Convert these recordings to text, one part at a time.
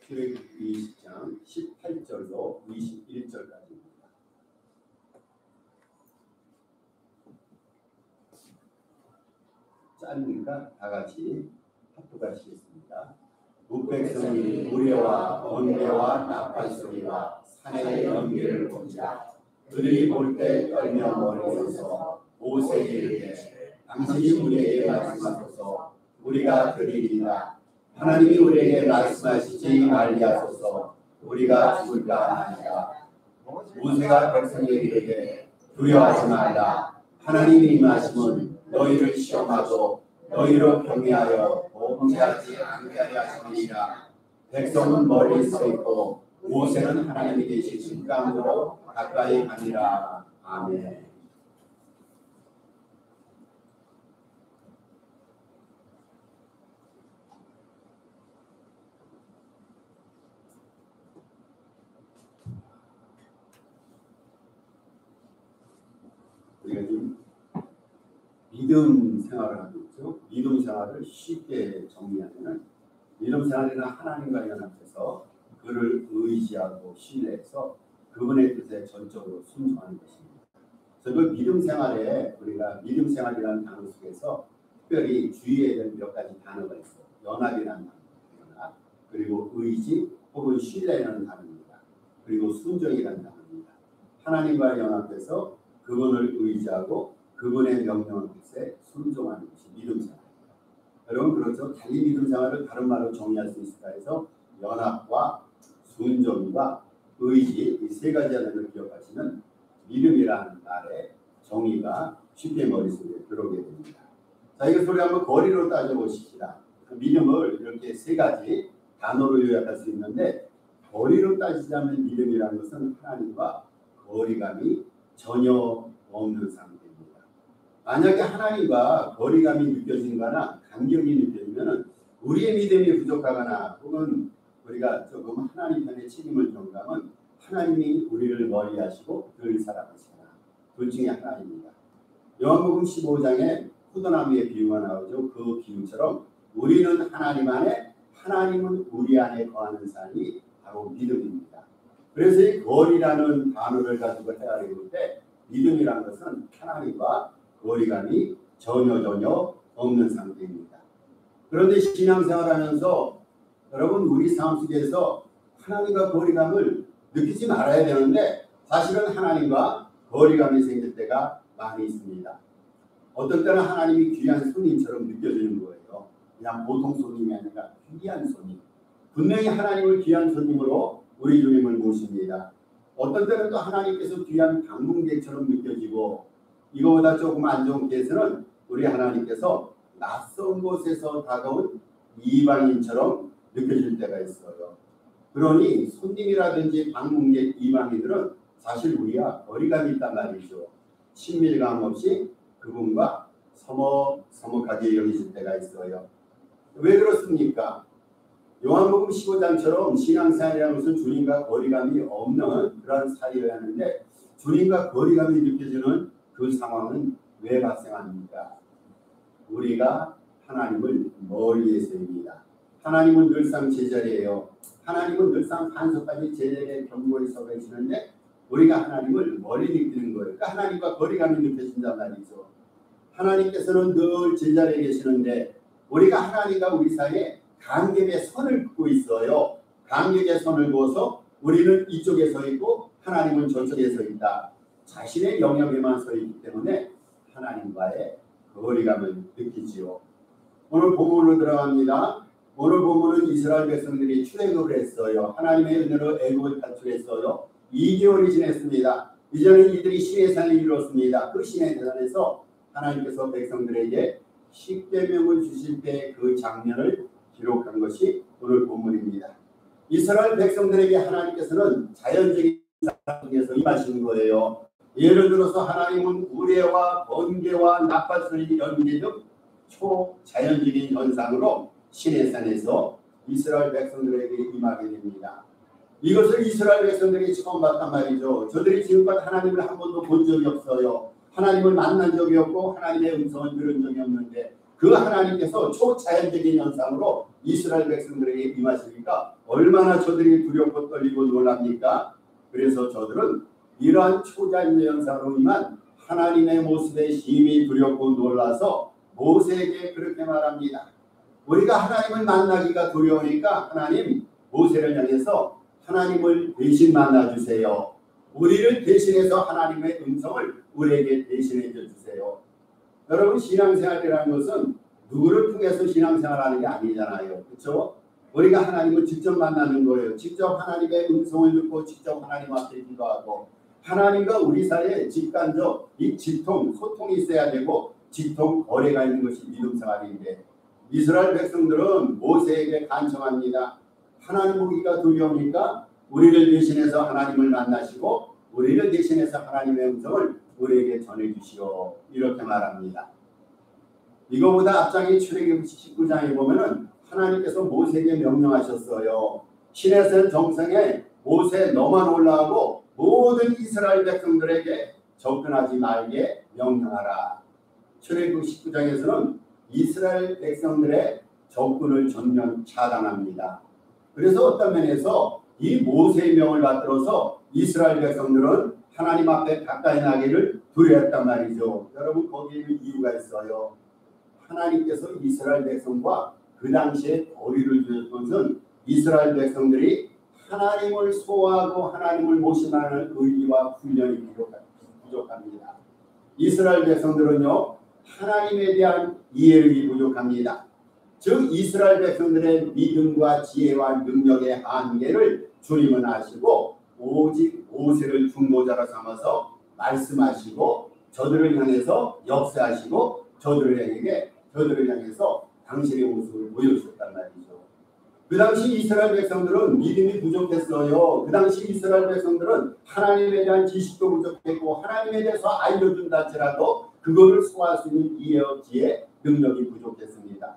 출애굽기 20장 18절로 21절까지입니다. 짧으니까 다 같이 합독하시겠습니다. 북백성이 우레와 번개와 나팔 소리와 산의 연기를 본지라. 그들이 볼 때 떨며 머리에 서서 모세에게 이르되 당신이 우리에게 말씀하소서 우리가 들으리이다. 하나님이 우리에게 말씀하시지 말리하소서 우리가 죽을까 하니라. 모세가 백성에게 이르되 두려워하지 말라. 하나님이 임하심은 너희를 시험하고 너희를 경외하여 범죄하지 않게 하려 하시니라. 백성은 멀리 서 있고 모세는 하나님이 계신 진강으로 가까이 가니라. 아멘. 우리가 지금 믿음 생활을 하고 있죠. 믿음 생활을 쉽게 정리하면 믿음 생활이란 하나님과 연합해서 그를 의지하고 신뢰해서 그분의 뜻에 전적으로 순종하는 것입니다. 그래서 그 믿음 생활에 우리가 믿음 생활이라는 단어 속에서 특별히 주의해야 될 몇 가지 단어가 있어요. 연합이라는 단어, 연합, 그리고 의지 혹은 신뢰라는 단어입니다. 그리고 순종이라는 단어입니다. 하나님과 연합해서 그분을 의지하고 그분의 명령을 뜻에 순종하는 것이 믿음 생활입니다. 여러분 그렇죠? 달리 믿음 생활을 다른 말로 정의할 수 있을까 해서 연합과 순종과 의지 이 세 가지 하나를 기억하시면 믿음이라는 말의 정의가 쉽게 머릿속에 들어오게 됩니다. 자, 이것을 우리 한번 거리로 따져보십시다. 믿음을 이렇게 세 가지 단어로 요약할 수 있는데 거리로 따지자면 믿음이라는 것은 하나님과 거리감이 전혀 없는 상태입니다. 만약에 하나님과 거리감이 느껴지거나 간격이 느껴지면 우리의 믿음이 부족하거나 혹은 우리가 조금 하나님 편에 책임을 전가하면 하나님이 우리를 멀리하시고 덜 사랑하시거나 둘 중에 하나입니다. 요한복음 15장에 포도나무의 비유가 나오죠. 그 비유처럼 우리는 하나님 안에 하나님은 우리 안에 거하는 삶이 바로 믿음입니다. 그래서 이 거리라는 단어를 가지고 헤아려 볼 때 믿음이라는 것은 하나님과 거리감이 전혀 없는 상태입니다. 그런데 신앙생활하면서 여러분 우리 삶 속에서 하나님과 거리감을 느끼지 말아야 되는데 사실은 하나님과 거리감이 생길 때가 많이 있습니다. 어떤 때는 하나님이 귀한 손님처럼 느껴지는 거예요. 그냥 보통 손님이 아니라 귀한 손님. 분명히 하나님을 귀한 손님으로 우리 주님을 모십니다. 어떤 때는 또 하나님께서 귀한 방문객처럼 느껴지고 이거보다 조금 안 좋은 케이스는 우리 하나님께서 낯선 곳에서 다가온 이방인처럼 느껴질 때가 있어요. 그러니 손님이라든지 방문객 이방인들은 사실 우리와 거리감이 있단 말이죠. 친밀감 없이 그분과 서먹하게 여기질 때가 있어요. 왜 그렇습니까? 요한복음 15장처럼 신앙생활이라는 것은 주님과 거리감이 없는 그런 사이여야 하는데 주님과 거리감이 느껴지는 그 상황은 왜 발생합니까? 우리가 하나님을 멀리해서입니다. 하나님은 늘상 제자리예요. 하나님은 늘상 반석까지 제자리에 견고히 서 계시는데 우리가 하나님을 멀리 느끼는 거예요. 그러니까 하나님과 거리감이 느껴진단 말이죠. 하나님께서는 늘 제자리에 계시는데 우리가 하나님과 우리 사이에 간격의 선을 긋고 있어요. 간격의 선을 그어서 우리는 이쪽에 서 있고 하나님은 저쪽에 서 있다. 자신의 영역에만 서 있기 때문에 하나님과의 거리감을 느끼지요. 오늘 본문으로 들어갑니다. 오늘 본문은 이스라엘 백성들이 출애굽을 했어요. 하나님의 은혜로 애굽을 탈출했어요. 2개월이 지냈습니다. 이제는 이들이 시내산을 이뤘습니다. 그 시내산에서 하나님께서 백성들에게 십계명을 주실 때 그 장면을 기록한 것이 오늘 본문입니다. 이스라엘 백성들에게 하나님께서는 자연적인 상황에서 임하시는 거예요. 예를 들어서 하나님은 우레와 번개와 나팔 소리 연기 등 초자연적인 현상으로 시내산에서 이스라엘 백성들에게 임하게 됩니다. 이것을 이스라엘 백성들이 처음 봤단 말이죠. 저들이 지금까지 하나님을 한 번도 본 적이 없어요. 하나님을 만난 적이 없고 하나님의 음성을 들은 적이 없는데 그 하나님께서 초자연적인 현상으로 이스라엘 백성들에게 임하시기 있으니까 얼마나 저들이 두렵고 떨리고 놀랍니까? 그래서 저들은 이러한 초자연의 현상으로만 하나님의 모습에 심히 두렵고 놀라서 모세에게 그렇게 말합니다. 우리가 하나님을 만나기가 두려우니까 하나님 모세를 향해서 하나님을 대신 만나주세요. 우리를 대신해서 하나님의 음성을 우리에게 대신해 주세요. 여러분, 신앙생활이라는 것은 누구를 통해서 신앙생활하는 게 아니잖아요. 그렇죠? 우리가 하나님을 직접 만나는 거예요. 직접 하나님의 음성을 듣고 직접 하나님 앞에 기도하고 하나님과 우리 사이에 직간접 이 직통, 소통이 있어야 되고 직통 거래가 있는 것이 믿음생활인데 이스라엘 백성들은 모세에게 간청합니다. 하나님 보기가 두려우니까 우리를 대신해서 하나님을 만나시고 우리를 대신해서 하나님의 음성을 우리에게 전해주시오. 이렇게 말합니다. 이거보다 앞장의 출애굽기 19장에 보면은 하나님께서 모세에게 명령하셨어요. 시내산 정상에 모세 너만 올라가고 모든 이스라엘 백성들에게 접근하지 말게 명령하라. 출애굽기 19장에서는 이스라엘 백성들의 접근을 전면 차단합니다. 그래서 어떤 면에서 이 모세의 명을 받들어서 이스라엘 백성들은 하나님 앞에 가까이 나기를 두려워했단 말이죠. 여러분, 거기에는 이유가 있어요. 하나님께서 이스라엘 백성과 그 당시에 거리를 두었던 것은 이스라엘 백성들이 하나님을 소화하고 하나님을 모신다는 의지와 훈련이 부족합니다. 이스라엘 백성들은요, 하나님에 대한 이해력이 부족합니다. 즉 이스라엘 백성들의 믿음과 지혜와 능력의 한계를 주님은 아시고 오직 모세를 중보자로 삼아서 말씀하시고 저들을 향해서 역사하시고 저들을 향해서 당신의 모습을 보여주셨단 말이죠. 그 당시 이스라엘 백성들은 믿음이 부족했어요. 그 당시 이스라엘 백성들은 하나님에 대한 지식도 부족했고 하나님에 대해서 알려준다 할지라도 그거를 소화할 수 있는 이해와 지혜, 능력이 부족했습니다.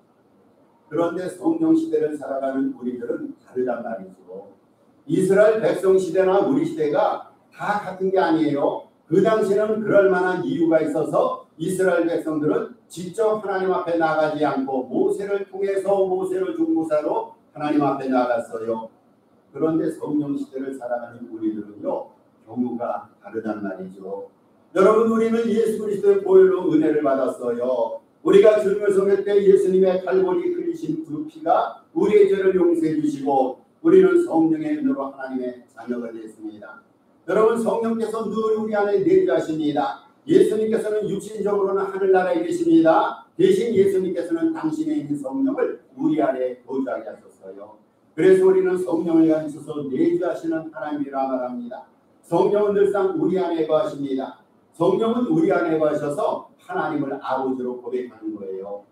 그런데 성령 시대를 살아가는 우리들은 다르단 말이죠. 이스라엘 백성 시대나 우리 시대가 다 같은 게 아니에요. 그 당시에는 그럴 만한 이유가 있어서 이스라엘 백성들은 직접 하나님 앞에 나가지 않고 모세를 통해서 모세를 중보자로 하나님 앞에 나갔어요. 그런데 성령 시대를 살아가는 우리들은요, 경우가 다르단 말이죠. 여러분, 우리는 예수 그리스도의 보혈로 은혜를 받았어요. 우리가 주님을 섬길 때 예수님의 칼보리 흘리신 그 피가 우리의 죄를 용서해 주시고 우리는 성령의 은혜로 하나님의 자녀가 됐습니다. 여러분, 성령께서 늘 우리 안에 내주하십니다. 예수님께서는 육신적으로는 하늘나라에 계십니다. 대신 예수님께서는 당신의 있는 성령을 우리 안에 거주하게 하셨어요. 그래서 우리는 성령을 가지셔서 내주하시는 하나님이라 말합니다. 성령은 늘상 우리 안에 거하십니다. 성령은 우리 안에 거하셔서 하나님을 아버지로 고백하는 거예요.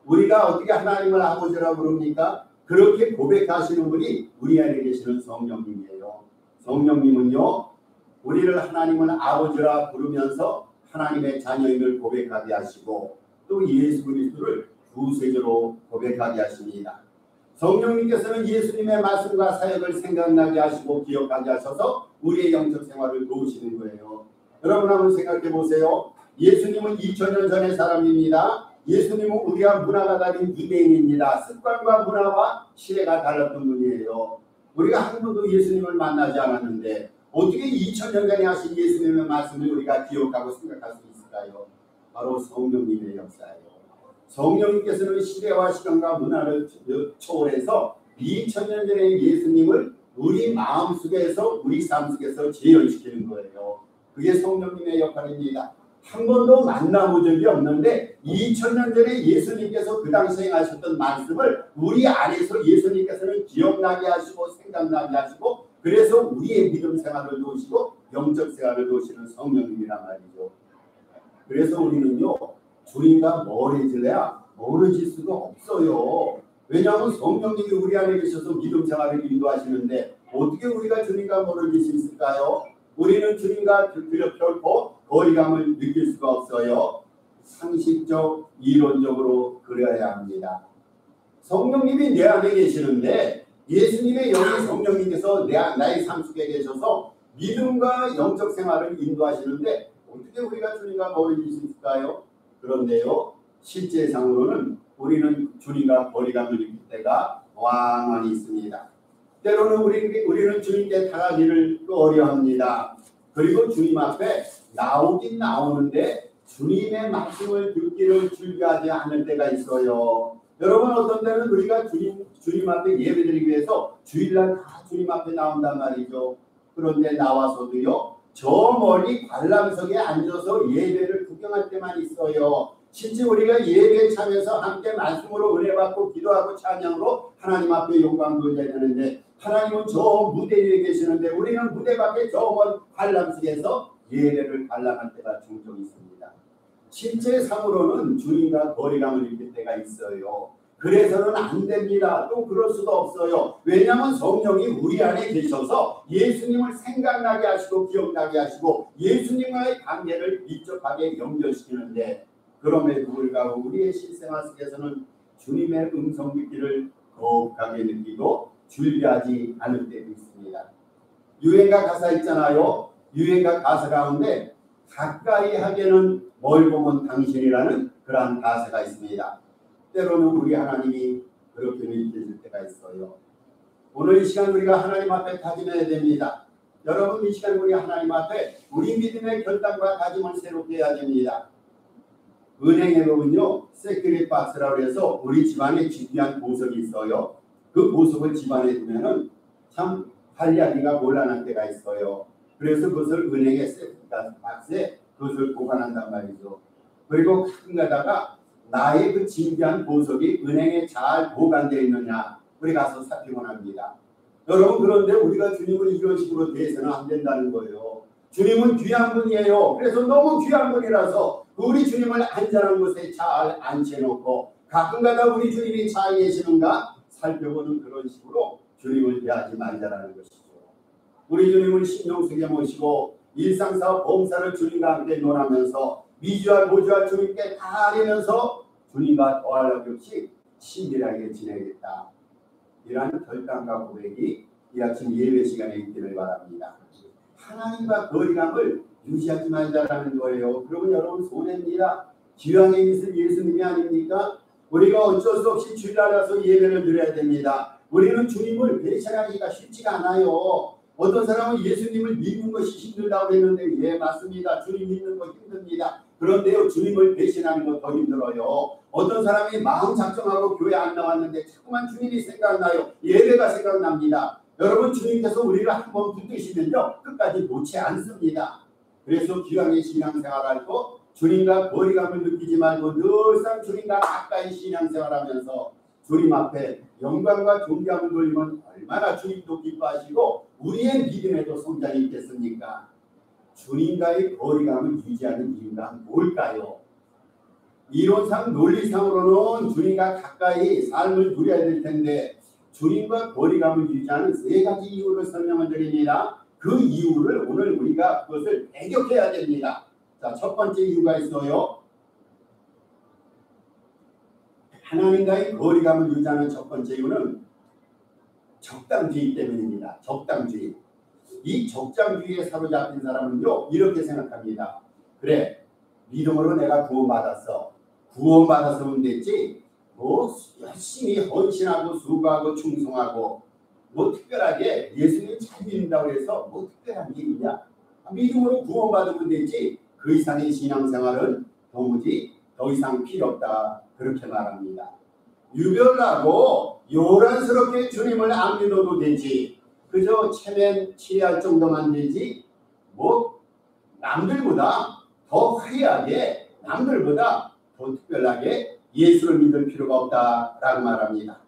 우리가 어떻게 하나님을 아버지라고 부릅니까? 그렇게 고백하시는 분이 우리 안에 계시는 성령님이에요. 성령님은요, 우리를 하나님을 아버지라 부르면서 하나님의 자녀임을 고백하게 하시고 또 예수 그리스도를 구세주로 고백하게 하십니다. 성령님께서는 예수님의 말씀과 사역을 생각나게 하시고 기억하게 하셔서 우리의 영적 생활을 도우시는 거예요. 여러분, 한번 생각해 보세요. 예수님은 2000년 전의 사람입니다. 예수님은 우리와 문화가 다른 유대인입니다. 습관과 문화와 시대가 달랐던 분이에요. 우리가 한 번도 예수님을 만나지 않았는데 어떻게 2000년 전에 하신 예수님의 말씀을 우리가 기억하고 생각할 수 있을까요? 바로 성령님의 역사예요. 성령님께서는 시대와 시간과 문화를 초월해서 2000년 전에 예수님을 우리 마음속에서 우리 삶 속에서 재현시키는 거예요. 그게 성령님의 역할입니다. 한 번도 만나본 적이 없는데 2000년 전에 예수님께서 그 당시에 하셨던 말씀을 우리 안에서 예수님께서는 기억나게 하시고 생각나게 하시고 그래서 우리의 믿음 생활을 도우시고 영적 생활을 도우시는 성령님이란 말이죠. 그래서 우리는요, 주님과 멀어질 수가 없어요. 왜냐하면 성령님이 우리 안에 계셔서 믿음 생활을 인도하시는데 어떻게 우리가 주님과 멀어질 수 있을까요? 우리는 주님과 결코 거리감을 느낄 수가 없어요. 상식적, 이론적으로 그려야 합니다. 성령님이 내 안에 계시는데 예수님의 영의 성령님께서 나의 삶 속에 계셔서 믿음과 영적 생활을 인도하시는데 어떻게 우리가 주님과 멀어질 수 있을까요? 그런데요, 실제상으로는 우리는 주님과 거리감을 느낄 때가 더하만이 있습니다. 때로는 우리는 주님께 다가가기를 또 어려합니다. 그리고 주님 앞에 나오긴 나오는데 주님의 말씀을 듣기를 즐겨하지 않을 때가 있어요. 여러분, 어떤 때는 우리가 주님 앞에 예배드리기 위해서 주일날 다 주님 앞에 나온단 말이죠. 그런데 나와서도요, 저 멀리 관람석에 앉아서 예배를 구경할 때만 있어요. 실제 우리가 예배에 참여해서 함께 말씀으로 은혜 받고 기도하고 찬양으로 하나님 앞에 영광 돌려야 되는데, 하나님은 저 무대 위에 계시는데 우리는 무대 밖에 저 먼 관람석에서 예배를 관람할 때가 종종 있습니다. 실제상으로는 주님과 거리감을 느낄 때가 있어요. 그래서는 안 됩니다. 또 그럴 수도 없어요. 왜냐하면 성령이 우리 안에 계셔서 예수님을 생각나게 하시고 기억나게 하시고 예수님과의 관계를 밀접하게 연결시키는데, 그럼에도 불구하고 우리의 실생활 속에서는 주님의 음성 듣기를 거룩하게 느끼고 즐겨하지 않을 때도 있습니다. 유행가 가사 있잖아요. 유행가 가사 가운데 가까이 하기에는 뭘 보면 당신이라는 그러한 가사가 있습니다. 때로는 우리 하나님이 그렇게 느껴질 때가 있어요. 오늘 이 시간 우리가 하나님 앞에 다짐해야 됩니다. 여러분, 이 시간 우리 하나님 앞에 우리 믿음의 결단과 다짐을 새롭게 해야 됩니다. 은행에 보면요, 세크릿 박스라고 해서 우리 집안에 귀한 보석이 있어요. 그 보석을 집안에 두면은 참 관리하기가 곤란한 때가 있어요. 그래서 그것을 은행의 세크릿 박스에 그것을 보관한단 말이죠. 그리고 가끔 가다가 나의 그 진귀한 보석이 은행에 잘 보관되어 있느냐 우리 가서 살피곤 합니다. 여러분, 그런데 우리가 주님을 이런 식으로 대해서는 안 된다는 거예요. 주님은 귀한 분이에요. 그래서 너무 귀한 분이라서 우리 주님을 안전한 곳에 잘 앉혀놓고 가끔가다 우리 주님이 잘 계시는가 살펴보는 그런 식으로 주님을 대하지 말자라는 것이죠. 우리 주님을 신령 속에 모시고 일상사 봉사를 주님과 함께 논하면서 미주와 모주와 주님께 다 아리면서 주님과 더할 것 없이 친밀하게 지내겠다. 이러한 결단과 고백이 이 아침 예배 시간에 있기를 바랍니다. 하나님과 거리감을 유지하지 말자라는 거예요. 그러면 여러분 손해입니다. 기왕에 있을 예수님이 아닙니까? 우리가 어쩔 수 없이 주일날 와서 예배를 드려야 됩니다. 우리는 주님을 배신하기가 쉽지가 않아요. 어떤 사람은 예수님을 믿는 것이 힘들다고 했는데, 예, 맞습니다. 주님 믿는 거 힘듭니다. 그런데요, 주님을 배신하는 거 더 힘들어요. 어떤 사람이 마음 작정하고 교회 안 나왔는데 자꾸만 주님이 생각나요. 예배가 생각납니다. 여러분, 주님께서 우리를 한번 붙드시면요 끝까지 놓지 않습니다. 그래서 기왕의 신앙생활하고 주님과 거리감을 느끼지 말고 늘상 주님과 가까이 신앙생활하면서 주님 앞에 영광과 존경을 돌리면 얼마나 주님도 기뻐하시고 우리의 믿음에도 성장이 있겠습니까? 주님과의 거리감을 유지하는 이유가 뭘까요? 이론상 논리상으로는 주님과 가까이 삶을 누려야 될 텐데 주님과 거리감을 유지하는 세 가지 이유를 설명을 드립니다. 그 이유를 오늘 우리가 그것을 배격해야 됩니다. 자, 첫 번째 이유가 있어요. 하나님과의 거리감을 유지하는 첫 번째 이유는 적당주의 때문입니다. 적당주의. 이 적당주의에 사로잡힌 사람은요 이렇게 생각합니다. 그래, 믿음으로 내가 구원받았어. 구원받았으면 됐지. 뭐 열심히 헌신하고 수고하고 충성하고 뭐 특별하게 예수님 잘 믿는다고 해서 뭐 특별한 일이냐. 믿음으로 구원받으면 됐지. 그 이상의 신앙생활은 도무지 더 이상 필요 없다. 그렇게 말합니다. 유별나고 요란스럽게 주님을 안 믿어도 되지. 그저 체면 치레할 정도만 되지. 뭐 남들보다 더 화려하게 남들보다 더 특별하게 예수를 믿을 필요가 없다라고 말합니다.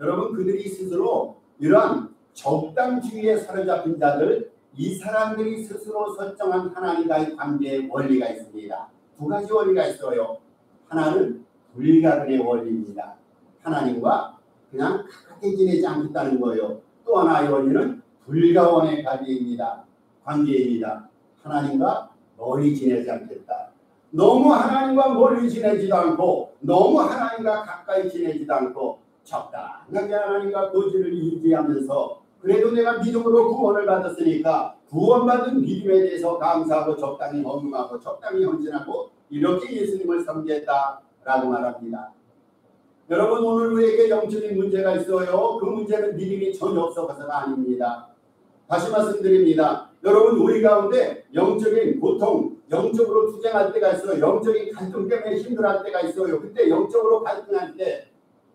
여러분, 그들이 스스로 이러한 적당주의에 사로잡힌 자들, 이 사람들이 스스로 설정한 하나님과의 관계의 원리가 있습니다. 두 가지 원리가 있어요. 하나는 불가근의 원리입니다. 하나님과 그냥 가깝게 지내지 않겠다는 거예요. 또 하나의 원리는 불가원의 관계입니다. 하나님과 멀리 지내지 않겠다. 너무 하나님과 멀리 지내지도 않고 너무 하나님과 가까이 지내지도 않고 적당하게 하나님과 거리를 유지하면서 그래도 내가 믿음으로 구원을 받았으니까 구원받은 믿음에 대해서 감사하고 적당히 헌금하고 적당히 헌신하고 이렇게 예수님을 섬기겠다라고 말합니다. 여러분 오늘 우리에게 영적인 문제가 있어요. 그 문제는 믿음이 전혀 없어서가 아닙니다. 다시 말씀드립니다. 여러분 우리 가운데 영적인 고통, 영적으로 투쟁할 때가 있어요. 영적인 갈등 때문에 힘들어할 때가 있어요. 그때 영적으로 갈등할 때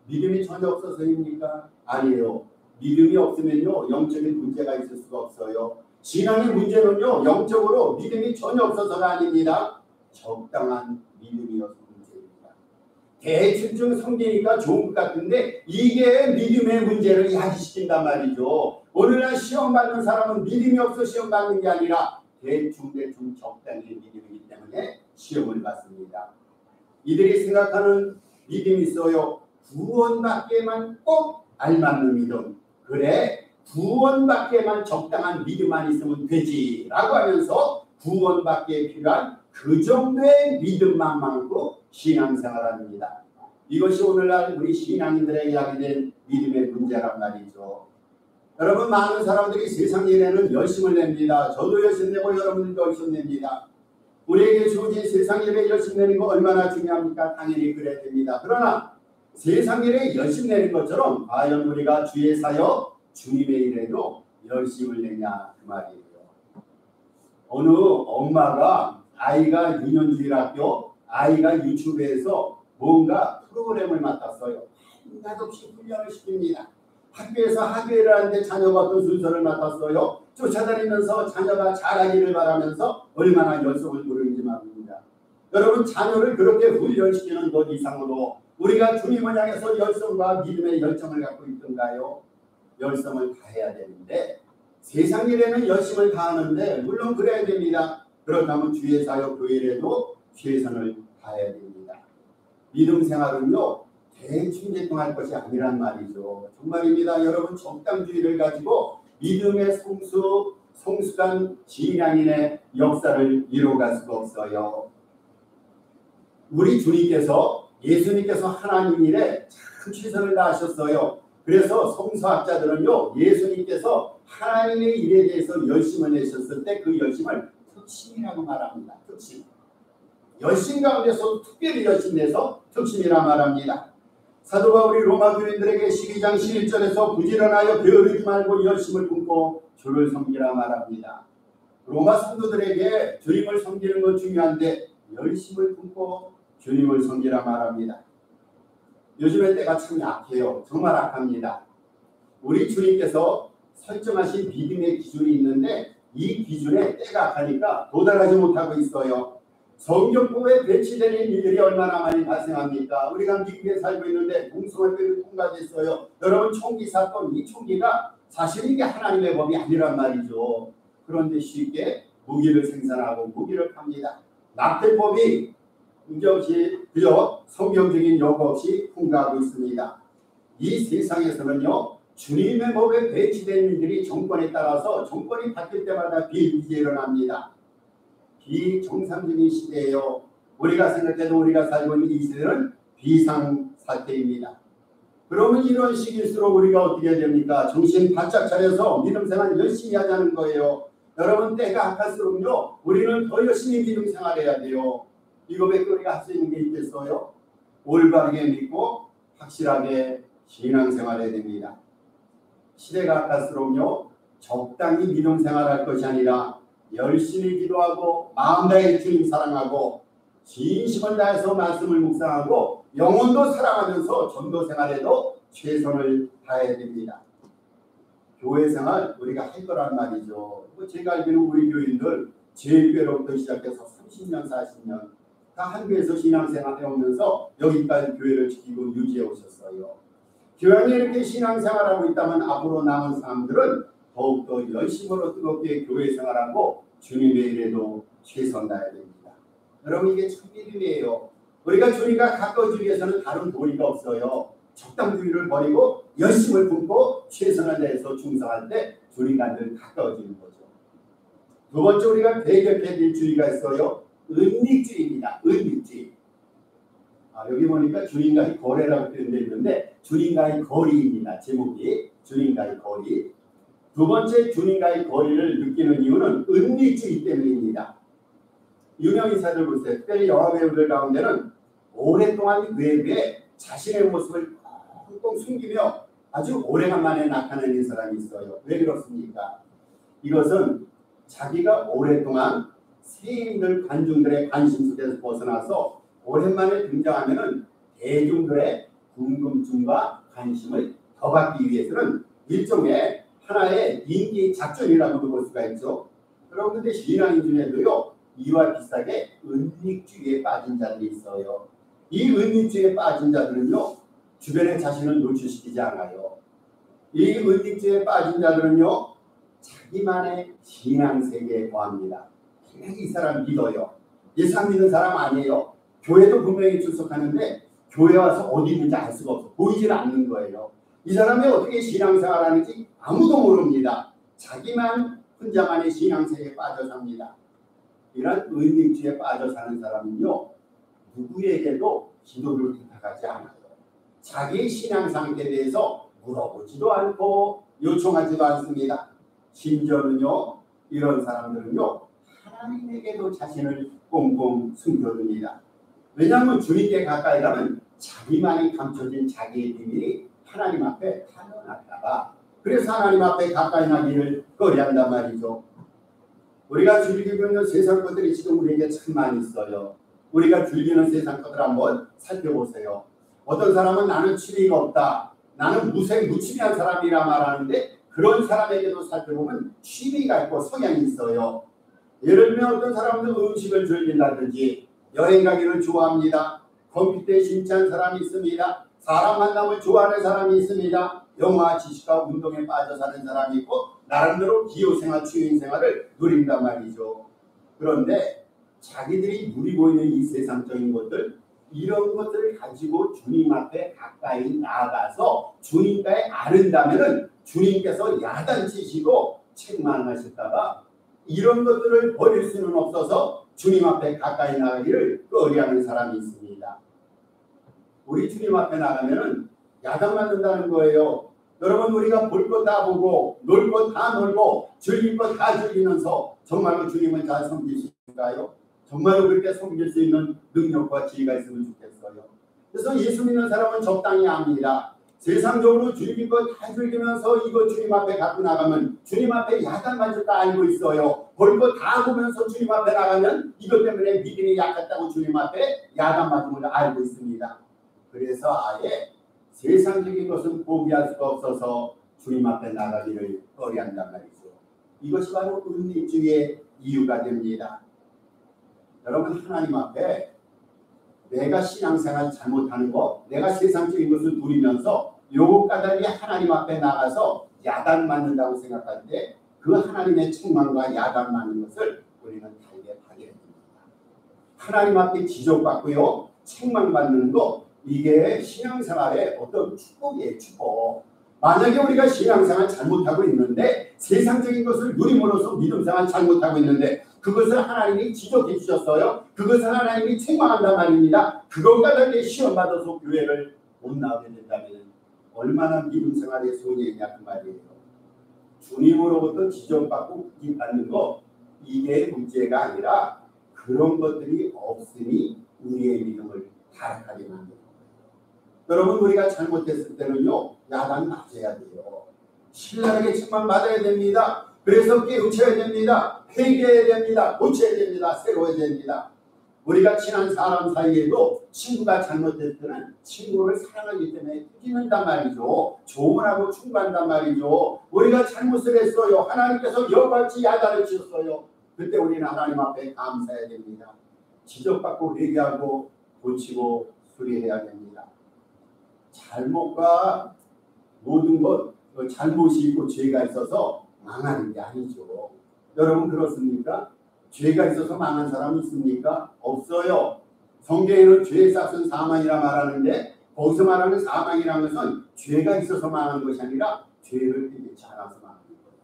믿음이 전혀 없어서입니까? 아니에요. 믿음이 없으면요 영적인 문제가 있을 수가 없어요. 신앙의 문제는요 영적으로 믿음이 전혀 없어서가 아닙니다. 적당한 믿음이어서 문제입니다. 대충 섬기니까 좋은 것 같은데 이게 믿음의 문제를 야기시킨단 말이죠. 오늘날 시험 받는 사람은 믿음이 없어 시험 받는 게 아니라 대충 적당히 믿음이기 때문에 시험을 받습니다. 이들이 생각하는 믿음이 있어요. 구원받게만 꼭 알맞는 믿음. 그래 구원받게만 적당한 믿음만 있으면 되지 라고 하면서 구원받기에 필요한 그 정도의 믿음만 많고 신앙생활합니다. 이것이 오늘날 우리 신앙인들에게 야기된 믿음의 문제란 말이죠. 여러분 많은 사람들이 세상 일에는 열심을 냅니다. 저도 열심 내고 여러분들도 열심 냅니다. 우리에게 주어진 세상 일에 열심 내는 거 얼마나 중요합니까? 당연히 그래야 됩니다. 그러나 세상 일에 열심 내는 것처럼 과연 우리가 주의 사역, 주님의 일에도 열심을 내냐 그 말이에요. 어느 엄마가 아이가 유년주일학교, 아이가 유치부에서 뭔가 프로그램을 맡았어요. 한낮없이 훈련을 시킵니다. 학교에서 학예를 하는데 자녀가 어떤 순서를 맡았어요. 쫓아다니면서 자녀가 잘하기를 바라면서 얼마나 열성을 부르는지 말입니다. 여러분 자녀를 그렇게 훈련시키는 것 이상으로 우리가 주님을 향해서 열성과 믿음의 열정을 갖고 있던가요? 열성을 다해야 되는데 세상 일에는 열심을 다하는데 물론 그래야 됩니다. 그렇다면 주의 사역 교회에도 최선을 다해야 됩니다. 믿음 생활은요 대충 대충할 것이 아니란 말이죠. 정말입니다. 여러분 적당주의를 가지고 믿음의 성숙한 신앙인의 역사를 이루어갈 수가 없어요. 우리 주님께서 예수님께서 하나님 일에 참 최선을 다하셨어요. 그래서 성서학자들은요 예수님께서 하나님의 일에 대해서 열심을 내셨을 때 그 열심을 특심이라고 말합니다. 특심. 열심 가운데서 특별히 열심 내서 특심이라 말합니다. 사도 바울이 로마 교인들에게 12장 11절에서 부지런하여 게으르지 말고 열심을 품고 주를 섬기라 말합니다. 로마 성도들에게 주님을 섬기는 건 중요한데 열심을 품고 주님을 섬기라 말합니다. 요즘에 때가 참 약해요. 정말 악합니다. 우리 주님께서 설정하신 믿음의 기준이 있는데 이 기준에 때가 악하니까 도달하지 못하고 있어요. 성경법에 배치되는 일들이 얼마나 많이 발생합니까? 우리가 미국에 살고 있는데 동성애법이 통과됐어요. 여러분 총기 사건, 이 총기가 사실 이게 하나님의 법이 아니란 말이죠. 그런데 쉽게 무기를 생산하고 무기를 팝니다. 낙태법이 문제없이 그저 성경적인 요구 없이 통과하고 있습니다. 이 세상에서는요 주님의 법에 배치된 일들이 정권에 따라서 정권이 바뀔 때마다 비일비재 일어납니다. 비정상적인 시대예요. 우리가 생각해도 우리가 살고 있는 이 시대는 비상사태입니다. 그러면 이런 시기일수록 우리가 어떻게 해야 됩니까? 정신 바짝 차려서 믿음생활 열심히 하자는 거예요. 여러분 때가 악할수록요 우리는 더 열심히 믿음생활해야 돼요. 이거밖에 우리가 할 수 있는 게 있겠어요? 올바르게 믿고 확실하게 신앙생활해야 됩니다. 시대가 악할수록요 적당히 믿음생활할 것이 아니라 열심히 기도하고 마음 다해 주님 사랑하고 진심을 다해서 말씀을 묵상하고 영혼도 사랑하면서 전도 생활에도 최선을 다해야 됩니다. 교회 생활 우리가 할 거란 말이죠. 제가 알기로는 우리 교인들 제일교회로부터 시작해서 30년 40년 다 한 교회에서 신앙생활 해오면서 여기까지 교회를 지키고 유지해 오셨어요. 교회에 이렇게 신앙생활하고 있다면 앞으로 남은 사람들은 더욱더 열심으로 뜨겁게 교회 생활하고 주님의 일에도 최선 다해야 됩니다. 여러분 이게 참 믿음이에요. 우리가 주님과 가까워지기 위해서는 다른 도리가 없어요. 적당주의를 버리고 열심을 품고 최선을 다해서 충성할 때 주님과 늘 가까워지는 거죠. 두 번째 우리가 배격해야 될 주의가 있어요. 은닉주의입니다. 은닉주의. 여기 보니까 주님과의 거래라고 표현되어 있는데 주님과의 거리입니다. 제목이 주님과의 거리. 두 번째 주님과의 거리를 느끼는 이유는 은닉주의 때문입니다. 유명 인사들 보세요. 특별히 영화 배우들 가운데는 오랫동안 외부에 자신의 모습을 꽁꽁 숨기며 아주 오래간만에 나타내는 사람이 있어요. 왜 그렇습니까? 이것은 자기가 오랫동안 세인들 관중들의 관심 속에서 벗어나서 오랜만에 등장하면은 대중들의 궁금증과 관심을 더 받기 위해서는 일종의 하나의 인기 작전이라고도 볼 수가 있죠. 여러분들 신앙인 중에도요, 이와 비슷하게 은닉주의에 빠진 자들이 있어요. 이 은닉주의에 빠진 자들은요, 주변의 자신을 노출시키지 않아요. 이 은닉주의에 빠진 자들은요, 자기만의 신앙세계에 거합니다. 이 사람 믿어요. 예수 믿는 사람 아니에요. 교회도 분명히 출석하는데 교회 와서 어디 있는지 알 수가 없어. 보이질 않는 거예요. 이 사람이 어떻게 신앙생활하는지 아무도 모릅니다. 자기만 혼자만의 신앙세계에 빠져 삽니다. 이런 은닉주의에 빠져 사는 사람은요, 누구에게도 기도를 부탁하지 않아요. 자기의 신앙 상태에 대해서 물어보지도 않고 요청하지도 않습니다. 심지어는요, 이런 사람들은요, 하나님에게도 자신을 꽁꽁 숨겨둡니다. 왜냐하면 주님께 가까이 가면 자기만이 감춰진 자기의 비밀이 하나님 앞에 탄원할까봐, 그래서 하나님 앞에 가까이 나기를 꺼려한단 말이죠. 우리가 즐기고 있는 세상 것들이 지금 우리에게 참 많이 있어요. 우리가 즐기는 세상 것들 한번 살펴보세요. 어떤 사람은 나는 취미가 없다, 나는 무치미한 사람이라 말하는데, 그런 사람에게도 살펴보면 취미가 있고 성향이 있어요. 예를 들면 어떤 사람은 음식을 즐긴다든지 여행 가기를 좋아합니다. 컴퓨터에 심취한 사람이 있습니다. 사람 만남을 좋아하는 사람이 있습니다. 영화 지식과 운동에 빠져 사는 사람이 있고 나름대로 기호생활, 취미생활을 누린단 말이죠. 그런데 자기들이 누리고 있는 이 세상적인 것들, 이런 것들을 가지고 주님 앞에 가까이 나아가서 주님께 아른다면은 주님께서 야단치시고 책망하실까봐 이런 것들을 버릴 수는 없어서 주님 앞에 가까이 나가기를 꺼려하는 사람이 있습니다. 우리 주님 앞에 나가면은 야단 맞는다는 거예요. 여러분, 우리가 볼 것 다 보고 놀 것 다 놀고 즐길 것 다 즐기면서 정말로 주님을 잘 섬길 수 있을까요? 정말로 그렇게 섬길 수 있는 능력과 지혜가 있으면 좋겠어요. 그래서 예수 믿는 사람은 적당히 압니다. 세상적으로 즐길 것 다 즐기면서 이거 주님 앞에 갖고 나가면 주님 앞에 야단 맞을 거 알고 있어요. 볼 것 다 보면서 주님 앞에 나가면 이것 때문에 믿음이 약했다고 주님 앞에 야단 맞은 걸 알고 있습니다. 그래서 아예 세상적인 것은 포기할 수가 없어서 주님 앞에 나가기를 꺼려한단 말이죠. 이것이 바로 은닉주의의 이유가 됩니다. 여러분, 하나님 앞에 내가 신앙생활 잘못하는 거, 내가 세상적인 것을 누리면서 요것 까닭이 하나님 앞에 나가서 야단 맞는다고 생각할 때 그 하나님의 책망과 야단 맞는 것을 우리는 달게 하게 됩니다. 하나님 앞에 지적받고요, 책망받는 거, 이게 신앙생활의 어떤 축복이에요. 축복. 만약에 우리가 신앙생활 잘못하고 있는데, 세상적인 것을 누림으로써 믿음생활 잘못하고 있는데 그것을 하나님이 지적해 주셨어요. 그것을 하나님이 책망한단 말입니다. 그것과 달리 시험받아서 교회를 못 나오게 된다면 얼마나 믿음생활에 손해 있냐 그 말이에요. 주님으로부터 지적받고 구집받는 거, 이게 문제가 아니라 그런 것들이 없으니 우리의 믿음을 타락하게 만드는 거예요. 여러분, 우리가 잘못했을 때는요, 야단 맞아야 돼요. 신랄하게 책망받아야 됩니다. 그래서 깨우쳐야 됩니다. 회개해야 됩니다. 고쳐야 됩니다. 새로워야 됩니다. 우리가 친한 사람 사이에도 친구가 잘못될 때는 친구를 사랑하기 때문에 끊는단 말이죠. 조언하고 충고한단 말이죠. 우리가 잘못을 했어요. 하나님께서 여과같이 야단을 치셨어요. 그때 우리는 하나님 앞에 감사해야 됩니다. 지적받고 회개하고 고치고 수리해야 됩니다. 잘못과 모든 것, 잘못이 있고 죄가 있어서 망하는 게 아니죠. 여러분, 그렇습니까? 죄가 있어서 망한 사람이 있습니까? 없어요. 성경에는 죄의 싹은 사망이라 말하는데, 거기서 말하는 사망이라는 것은 죄가 있어서 망한 것이 아니라 죄를 깨닫지 않아서 망하는 거예요.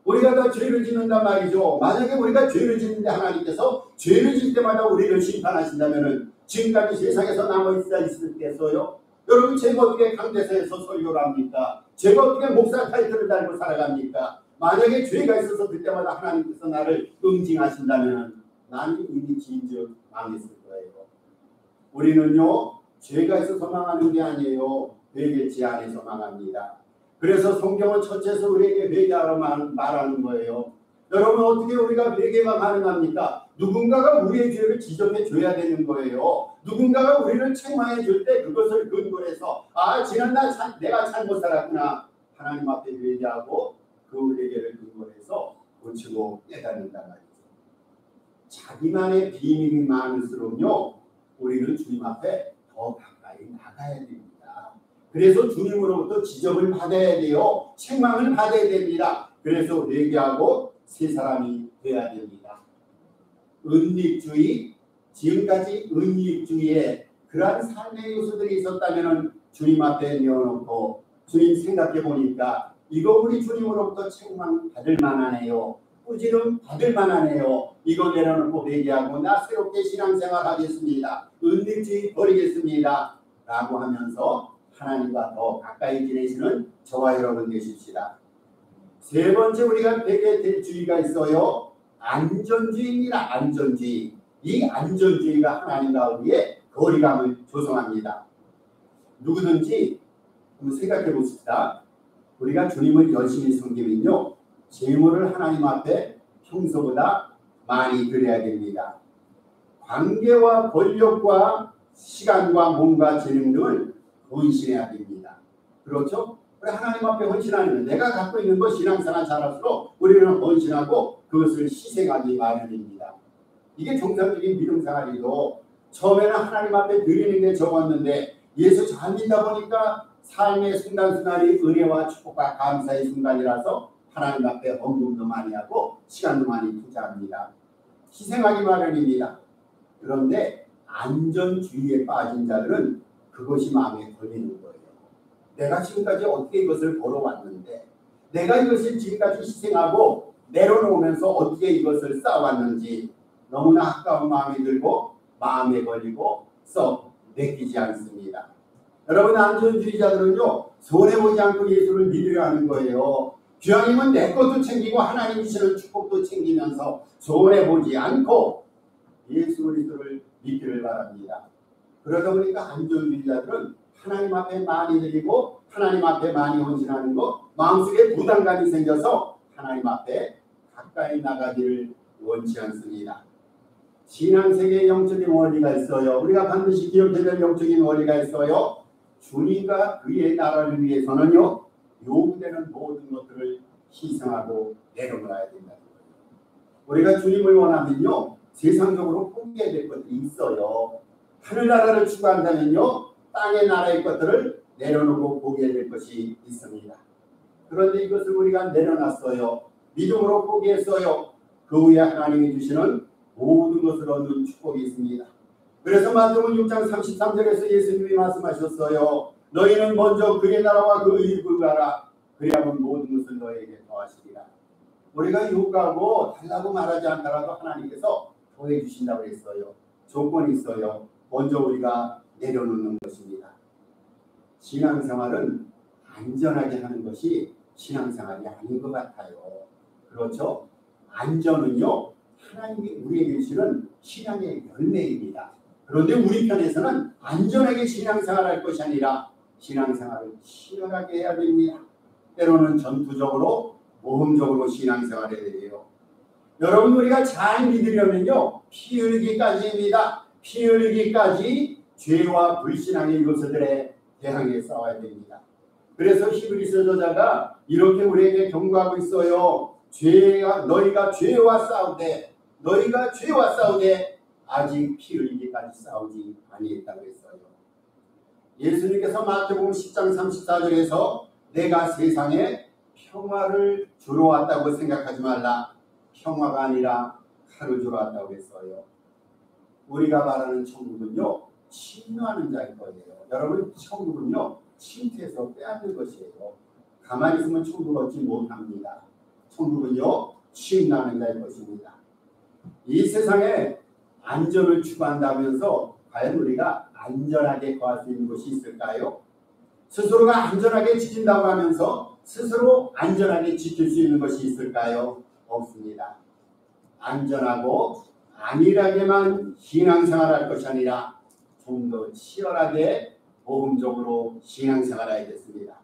우리가 다 죄를 짓는단 말이죠. 만약에 우리가 죄를 짓는데 하나님께서 죄를 짓을 때마다 우리를 심판하신다면 지금까지 세상에서 남아있었겠어요? 여러분, 제가 어떻게 강대사에서 설교를 합니까? 제가 어떻게 목사 타이틀을 달고 살아갑니까? 만약에 죄가 있어서 그때마다 하나님께서 나를 응징하신다면 나는 이미 진즉 망했을 거예요. 우리는요, 죄가 있어서 망하는 게 아니에요. 회개치 안에서 망합니다. 그래서 성경은 첫째서 우리에게 회개하라 말하는 거예요. 여러분, 어떻게 우리가 회개가 가능합니까? 누군가가 우리의 죄를 지적해 줘야 되는 거예요. 누군가가 우리를 책망해 줄 때 그것을 근거로 해서 지난날 내가 잘못 살았구나. 하나님 앞에 회개하고 그 회개를 근거로 해서 고치고 깨닫는다 말이죠. 자기만의 비밀이 많을수록요, 우리는 주님 앞에 더 가까이 나가야 됩니다. 그래서 주님으로부터 지적을 받아야 돼요. 책망을 받아야 됩니다. 그래서 회개하고 새 사람이 되어야 됩니다. 은닉주의, 지금까지 은닉주의에 그러한 삶의 요소들이 있었다면 주님 앞에 내어놓고 주님 생각해 보니까 이거 우리 주님으로부터 책망 받을 만하네요. 꾸지름 받을 만하네요. 이거 내려놓고 회개하고 나 새롭게 신앙생활 하겠습니다. 은닉주의 버리겠습니다. 라고 하면서 하나님과 더 가까이 지내시는 저와 여러분 되십시다. 세 번째 우리가 되게 될 주의가 있어요. 안전주의입니다. 안전주의. 이 안전주의가 하나님과 우리의 거리감을 조성합니다. 누구든지 한번 생각해 봅시다. 우리가 주님을 열심히 섬기면요, 재물을 하나님 앞에 평소보다 많이 드려야 됩니다. 관계와 권력과 시간과 몸과 재능 등을 헌신해야 됩니다. 그렇죠? 우리 하나님 앞에 헌신하는, 내가 갖고 있는 것 신앙생활 잘할수록 우리는 헌신하고 그것을 희생하기 마련입니다. 이게 정상적인 믿음생활이고, 처음에는 하나님 앞에 드리는 게 적었는데 예수 잘 믿다 보니까 삶의 순간순간이 은혜와 축복과 감사의 순간이라서 하나님 앞에 헌금도 많이 하고 시간도 많이 투자합니다. 희생하기 마련입니다. 그런데 안전주의에 빠진 자들은 그것이 마음에 걸리는 거예요. 내가 지금까지 어떻게 이것을 벌어왔는데, 내가 이것을 지금까지 희생하고 내려놓으면서 어떻게 이것을 쌓아왔는지 너무나 아까운 마음이 들고 마음에 걸리고 썩 내키지 않습니다. 여러분, 안전주의자들은요, 손해보지 않고 예수를 믿으려 하는 거예요. 주양님은 내 것도 챙기고 하나님 주시는 축복도 챙기면서 손해보지 않고 예수 그리스도를 믿기를 바랍니다. 그러다 보니까 안전주의자들은 하나님 앞에 많이 드리고 하나님 앞에 많이 헌신하는 것, 마음속에 부담감이 생겨서 하나님 앞에 가까이 나가기를 원치 않습니다. 신앙세계의 영적인 원리가 있어요. 우리가 반드시 기억해야 될 영적인 원리가 있어요. 주님과 그의 나라를 위해서는요, 요구되는 모든 것들을 희생하고 내려놓아야 된다는 거예요. 우리가 주님을 원하면요, 세상적으로 포기해야 될 것들이 있어요. 하늘나라를 추구한다면요, 땅의 나라의 것들을 내려놓고 포기해야 될 것이 있습니다. 그런데 이것을 우리가 내려놨어요. 믿음으로 포기했어요. 그 후에 하나님이 주시는 모든 것을 얻는 축복이 있습니다. 그래서 마태복음 6장 33절에서 예수님이 말씀하셨어요. 너희는 먼저 그의 나라와 그 의를 구하라. 그리하면 모든 것을 너희에게 더하시리라. 우리가 요구하고 달라고 말하지 않더라도 하나님께서 더해 주신다고 했어요. 조건이 있어요. 먼저 우리가 내려놓는 것입니다. 신앙생활은 안전하게 하는 것이 신앙생활이 아닌 것 같아요. 그렇죠? 안전은요, 하나님이 우리에게 주시는 신앙의 열매입니다. 그런데 우리 편에서는 안전하게 신앙생활할 것이 아니라 신앙생활을 치열하게 해야 됩니다. 때로는 전투적으로 모험적으로 신앙생활해야 돼요. 여러분, 우리가 잘 믿으려면요, 피 흘리기까지입니다. 피 흘리기까지 죄와 불신앙의 요소들에 대항해 싸워야 됩니다. 그래서 히브리서 저자가 이렇게 우리에게 경고하고 있어요. 너희가 죄와 싸우되 아직 피 흘리기까지 싸우지 아니했다고 했어요. 예수님께서 마태복음 10장 34절에서 내가 세상에 평화를 주러 왔다고 생각하지 말라. 평화가 아니라 칼을 주러 왔다고 했어요. 우리가 말하는 천국은요, 침노하는 자일 거예요. 여러분, 천국은요, 침투해서 빼앗는 것이에요. 가만히 있으면 천국 얻지 못합니다. 천국은요, 침노하는 자일 것입니다. 이 세상에 안전을 추구한다면서 과연 우리가 안전하게 거할 수 있는 곳이 있을까요? 스스로가 안전하게 지킨다고 하면서 스스로 안전하게 지킬 수 있는 것이 있을까요? 없습니다. 안전하고 안일하게만 신앙생활할 것이 아니라 좀 더 치열하게 복음적으로 신앙생활해야겠습니다.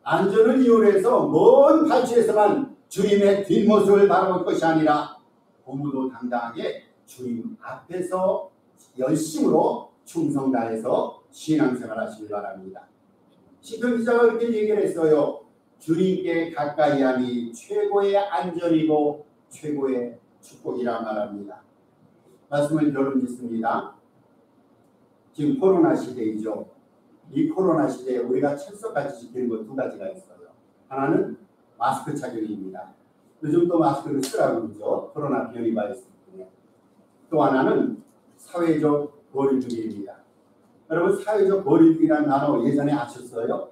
안전을 이유로 먼 발치에서만 주님의 뒷모습을 바라볼 것이 아니라 고무도 당당하게 주님 앞에서 열심으로 충성 다해서 신앙생활 하시기 바랍니다. 시편 기자가 그렇게 얘기를 했어요. 주님께 가까이 함이 최고의 안전이고 최고의 축복이라 말합니다. 말씀을 결론 짓습니다. 지금 코로나 시대이죠. 이 코로나 시대에 우리가 철석같이 지키는 것 두 가지가 있어요. 하나는 마스크 착용입니다. 요즘도 마스크를 쓰라고 그러죠. 코로나 변이 바이러스 때문에. 또 하나는 사회적 거리두기입니다. 여러분, 사회적 거리두기라는 단어 예전에 아셨어요?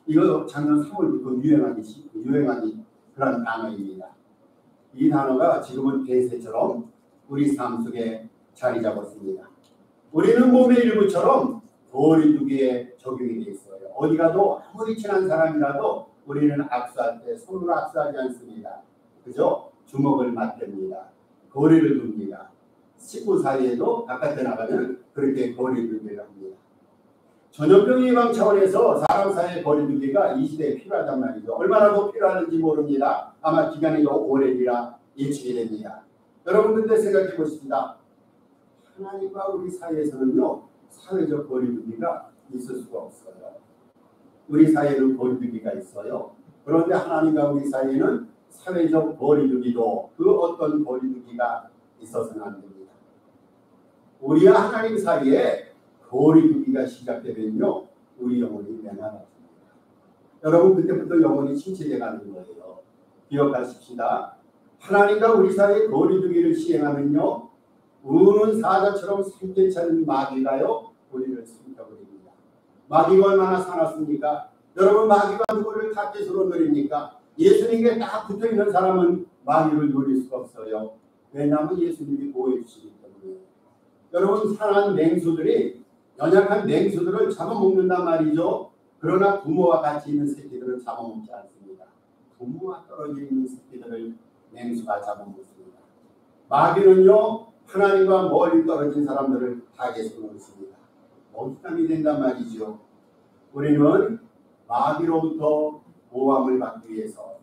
이거 작년 3월부터 유행하기 그런 단어입니다. 이 단어가 지금은 대세처럼 우리 삶 속에 자리 잡았습니다. 우리는 몸의 일부처럼 거리두기에 적용이 되어 있어요. 어디 가도 아무리 친한 사람이라도 우리는 악수할 때 손으로 악수하지 않습니다. 그죠? 주먹을 맞댑니다. 거리를 둡니다. 식구 사이에도 바깥에 나가면 그렇게 거리두기를 합니다. 전염병 예방 차원에서 사람 사이의 거리두기가 이 시대에 필요하단 말이죠. 얼마나 더 필요하는지 모릅니다. 아마 기간이 더 오래리라 예측이 됩니다. 여러분 근데 생각해 보십시다. 하나님과 우리 사이에서는요. 사회적 거리두기가 있을 수가 없어요. 우리 사이에는 거리두기가 있어요. 그런데 하나님과 우리 사이에는 사회적 거리두기도 그 어떤 거리두기가 있어서는 안 됩니다. 우리와 하나님 사이에 거리두기가 시작되면요. 우리 영혼이 맹활해집니다. 여러분 그때부터 영혼이 침체돼 가는 거예요. 기억하십시다. 하나님과 우리 사이에 거리두기를 시행하면요. 우는 사자처럼 생겨차는 마귀가요. 우리를 삼켜버립니다. 마귀가 얼마나 사납습니까? 여러분 마귀가 누구를 갓짓으로 노립니까? 예수님께 딱 붙어있는 사람은 마귀를 노릴 수가 없어요. 왜냐하면 예수님이 보호해 주시기 때문에. 여러분 사나운 맹수들이 연약한 맹수들을 잡아먹는단 말이죠. 그러나 부모와 같이 있는 새끼들은 잡아먹지 않습니다. 부모와 떨어져 있는 새끼들을 맹수가 잡아먹습니다. 마귀는요. 하나님과 멀리 떨어진 사람들을 타겟으로 놓습니다. 먹잇감이 된단 말이죠. 우리는 마귀로부터 보호함을 받기 위해서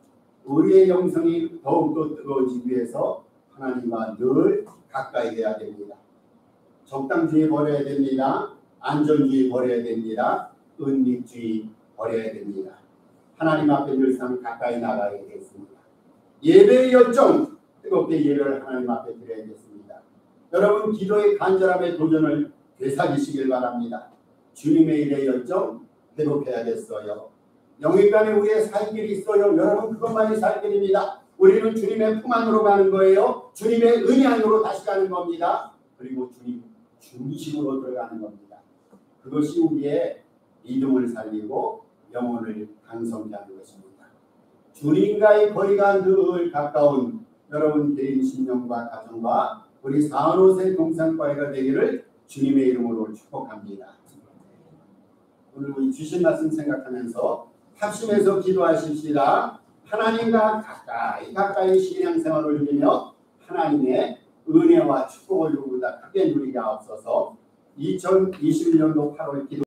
우리의 영성이 더욱더 뜨거워지기 위해서 하나님과 늘 가까이 돼야 됩니다. 적당주의 버려야 됩니다. 안전주의 버려야 됩니다. 은닉주의 버려야 됩니다. 하나님 앞에 늘상 가까이 나가야겠습니다. 예배의 열정 뜨겁게 예배를 하나님 앞에 드려야겠습니다. 여러분 기도의 간절함의 도전을 되살리시길 바랍니다. 주님의 일의 열정 회복해야겠어요. 영육간에 우리의 살 길이 있어요. 여러분 그것만이 살 길입니다. 우리는 주님의 품 안으로 가는 거예요. 주님의 은혜 안으로 다시 가는 겁니다. 그리고 주님 중심으로 들어가는 겁니다. 그것이 우리의 믿음을 살리고 영혼을 강성케 하는 것입니다. 주님과의 거리가 늘 가까운 여러분 개인 신령과 가정과 우리 산호세 동산과회가 되기를 주님의 이름으로 축복합니다. 오늘 우리 주신 말씀 생각하면서 합심해서 기도하십시다. 하나님과 가까이 신앙생활을 누리며 하나님의 은혜와 축복을 누구보다 크게 누리게 하옵소서. 2021년도 8월 기도